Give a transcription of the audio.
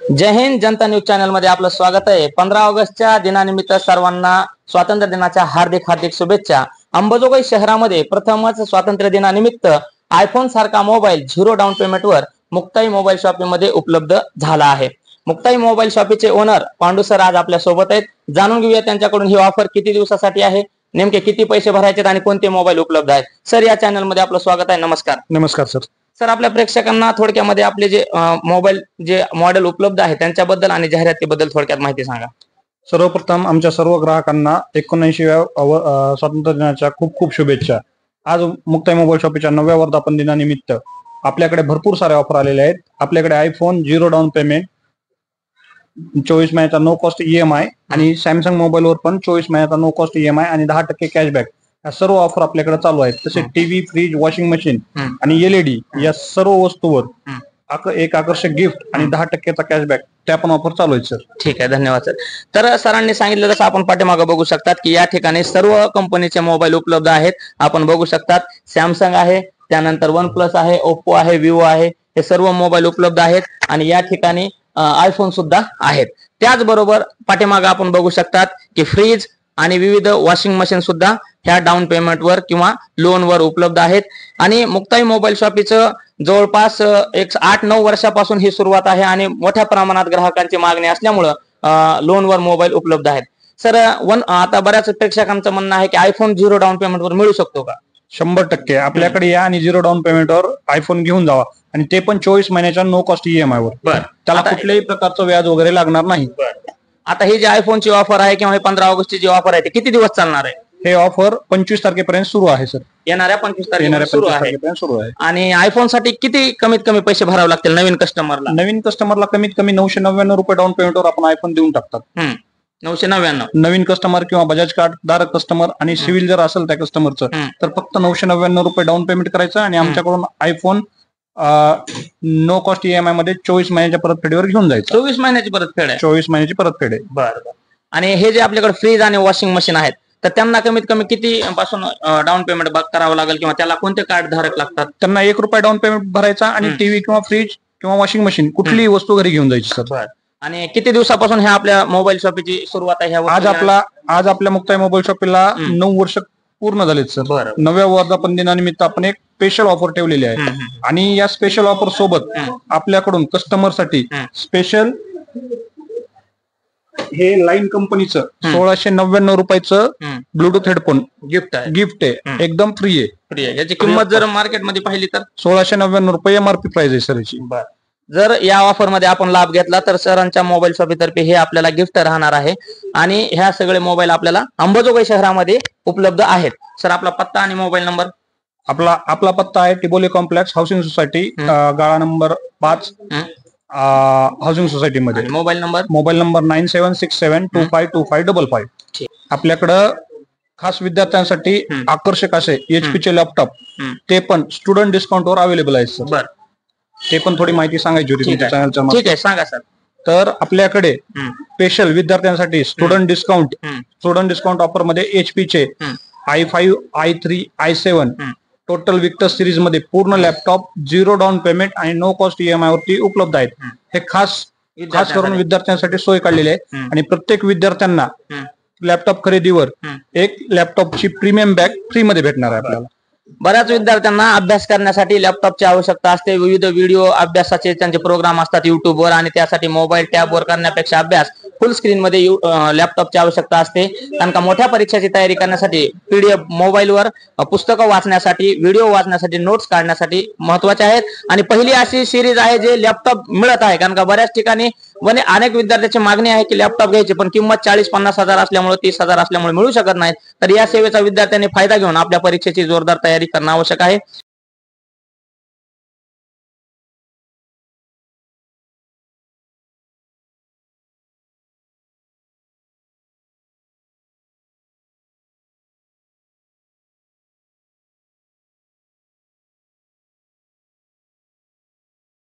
जय हिंद जनता news channel मध्ये आपलं स्वागत आहे। 15 ऑगस्टच्या दिनानिमित्त सर्वांना स्वातंत्र्य दिनाच्या हार्दिक हार्दिक शुभेच्छा। अंबाजोगाई शहरामध्ये प्रथमच स्वातंत्र्य दिनानिमित्त आयफोन सारखा मोबाईल 0 डाऊन पेमेंटवर मुक्ताई मोबाईल शॉपिंग मध्ये उपलब्ध झाला आहे। मुक्ताई मोबाईल शॉपीचे ओनर पांडू सर आज आपल्या सोबत आहेत। जाणून घेऊया त्यांच्याकडून ही ऑफर किती दिवसासाठी आहे, नेमके किती पैसे भरायचे आणि कोणते मोबाईल उपलब्ध आहेत। सर या चॅनल मध्ये आपलं स्वागत आहे। नमस्कार। नमस्कार सर। सर आपल्या प्रेक्षकांना थोडक्यामध्ये आपले जे मोबाईल जे मॉडेल उपलब्ध आहे त्यांच्याबद्दल आणि जाहिरातीबद्दल थोडक्यात माहिती सांगा। सर्वप्रथम आमच्या सर्व ग्राहकांना 79व्या स्वातंत्र्य दिनाच्या खूप खूप शुभेच्छा। आज मुक्ताई मोबाईल शॉपीच्या 9व्या वर्धापन दिनानिमित्त आपल्याकडे भरपूर सारे ऑफर आलेले आहेत। आपल्याकडे आयफोन 0 डाऊन पेमेंट, 24 महिन्याचा नो कॉस्ट EMI आणि सॅमसंग मोबाईलवर पण 24 महिन्याचा नो कॉस्ट EMI आणि 10% कॅशबॅक या सर्व ऑफर आपल्याकडे चालू आहेत। तसेच टीव्ही, फ्रीज, वॉशिंग मशीन आणि LED या सर्व वस्तूवर एक आकर्षक गिफ्ट आणि 10%चा कॅशबॅक त्या पण ऑफर चालू आहेत सर। ठीक आहे, धन्यवाद सर। तर सरांनी सांगितलं तसं आपण पाठीमागे बघू शकतात की या ठिकाणी सर्व कंपनीचे मोबाईल उपलब्ध आहेत। आपण बघू शकतात सॅमसंग आहे, त्यानंतर OnePlus आहे, ओप्पो आहे, विवो आहे, हे सर्व मोबाईल उपलब्ध आहेत आणि या ठिकाणी आयफोन सुद्धा आहेत। त्याचबरोबर पाठीमागे आपण बघू शकतात की फ्रीज आणि विविध वॉशिंग मशीन सुद्धा ह्या डाऊन पेमेंटवर किंवा लोनवर उपलब्ध आहेत। आणि मुक्ताई मोबाईल शॉपीचं जवळपास 8-9 वर्षापासून ही सुरुवात आहे आणि मोठ्या प्रमाणात ग्राहकांची मागणी असल्यामुळं लोनवर मोबाईल उपलब्ध आहेत। सर आता बऱ्याच प्रेक्षकांचं म्हणणं आहे की आयफोन 0 डाऊन पेमेंटवर मिळू शकतो का? 100% आपल्याकडे या आणि 0 डाऊन पेमेंटवर आयफोन घेऊन जावा आणि ते पण 24 महिन्याच्या नो कॉस्ट EMI वर। त्याला कुठल्याही प्रकारचं व्याज वगैरे लागणार नाही। आता ही जी आयफोनची ऑफर आहे किंवा 15 ऑगस्टची जी ऑफर आहे ती किती दिवस चालणार आहे? हे ऑफर 25 तारखेपर्यंत सुरू आहे सर। येणाऱ्या 25 तारखेपर्यंत सुरू आहे। आणि आयफोन साठी किती कमीत कमी पैसे भरावे लागतील नवीन कस्टमरला? नवीन कस्टमरला कमीत कमी 999 रुपये डाऊन पेमेंटवर आपण आयफोन देऊन टाकतात। 999 नवीन कस्टमर किंवा बजाज कार्ड धारक कस्टमर आणि सिव्हिल जर असेल त्या कस्टमरचं तर फक्त 999 रुपये डाऊन पेमेंट करायचं आणि आमच्याकडून आयफोन नो कॉस्ट EMI मध्ये 24 महिन्याच्या परतफेडीवर घेऊन जायचं। 24 महिन्याची परतफेड आहे? 24 महिन्याची परतफेड आहे। बरं। आणि हे जे आपल्याकडे फ्रीज आणि वॉशिंग मशीन आहेत तर त्यांना कमीत कमी किती पासून डाऊन पेमेंट करावं लागेल किंवा त्याला कोणते कार्ड धारक लागतात? त्यांना 1 रुपया डाऊन पेमेंट भरायचा आणि टीव्ही किंवा फ्रीज किंवा वॉशिंग मशीन कुठलीही वस्तू घरी घेऊन जायची सर। आणि किती दिवसापासून ह्या आपल्या मोबाईल शॉपीची सुरुवात आहे? आज आपल्या मुक्ताई मोबाईल शॉपीला 9 वर्ष पूर्ण झालेत सर। 9व्या वर्धापन दिनानिमित्त आपण एक स्पेशल ऑफर ठेवलेली आहे आणि या स्पेशल ऑफर सोबत आपल्याकडून कस्टमर साठी स्पेशल हे लाईन कंपनीचं 1699 रुपयाचं ब्लूटूथ हेडफोन गिफ्ट आहे। एकदम फ्री आहे। याची किंमत जर मार्केटमध्ये पाहिली तर 1699 रुपये MRP प्राइस आहे सर याची। जर या ऑफर मध्ये आपण लाभ घेतला तर सरांच्या मोबाईल शॉपीतर्फे हे आपल्याला गिफ्ट राहणार आहे आणि ह्या सगळे मोबाईल आपल्याला अंबाजोगाई शहरामध्ये उपलब्ध आहेत। सर आपला पत्ता आणि मोबाईल नंबर? आपला पत्ता आहे टिबोली कॉम्प्लेक्स हाऊसिंग सोसायटी, गाळा नंबर 5, हाऊसिंग सोसायटी मध्ये। Mobile number? Mobile number 9767252555। आपल्याकडं खास विद्यार्थ्यांसाठी आकर्षक असे HP चे लॅपटॉप ते पण स्टुडंट डिस्काउंट वर अवेलेबल आहेत सर। ते पण थोडी माहिती सांगायची होती तुमच्या चॅनलच्या माध्यमातून। ठीक आहे, सांगा सर। तर आपल्याकडे स्पेशल विद्यार्थ्यांसाठी स्टुडंट डिस्काउंट ऑफर मध्ये HP चे i5, i3, i7 total Victor series मध्ये पूर्ण लॅपटॉप 0 डाऊन पेमेंट आणि नो कॉस्ट EMI वरती उपलब्ध आहेत। हे खास करून विद्यार्थ्यांसाठी सोय काढलेली आहे आणि प्रत्येक विद्यार्थ्यांना लॅपटॉप खरेदीवर एक लॅपटॉपची प्रीमियम बॅग फ्री मध्ये भेटणार आहे आपल्याला। बऱ्याच विद्यार्थ्यांना अभ्यास करण्यासाठी लॅपटॉपची आवश्यकता असते। विविध व्हिडिओ अभ्यासाचे त्यांचे प्रोग्राम असतात युट्यूबवर आणि त्यासाठी मोबाईल टॅबवर करण्यापेक्षा अभ्यास फुल स्क्रीन मध्ये लॅपटॉपची आवश्यकता असते। कारण का मोठ्या परीक्षेची तयारी करण्यासाठी PDF मोबाईलवर पुस्तकं वाचण्यासाठी, व्हिडिओ वाचण्यासाठी, नोट्स काढण्यासाठी महत्वाचे आहेत आणि पहिली अशी सिरीज आहे जे लॅपटॉप मिळत आहे। कारण का बऱ्याच ठिकाणी अनेक विद्यार्थ्यांची मागणी आहे की लॅपटॉप घ्यायचे पण किंमत 40-50 हजार असल्यामुळे 30 हजार असल्यामुळे मिळू शकत नाही। तर या सेवेचा विद्यार्थ्यांनी फायदा घेऊन आपल्या परीक्षेची जोरदार तयारी करणं आवश्यक आहे।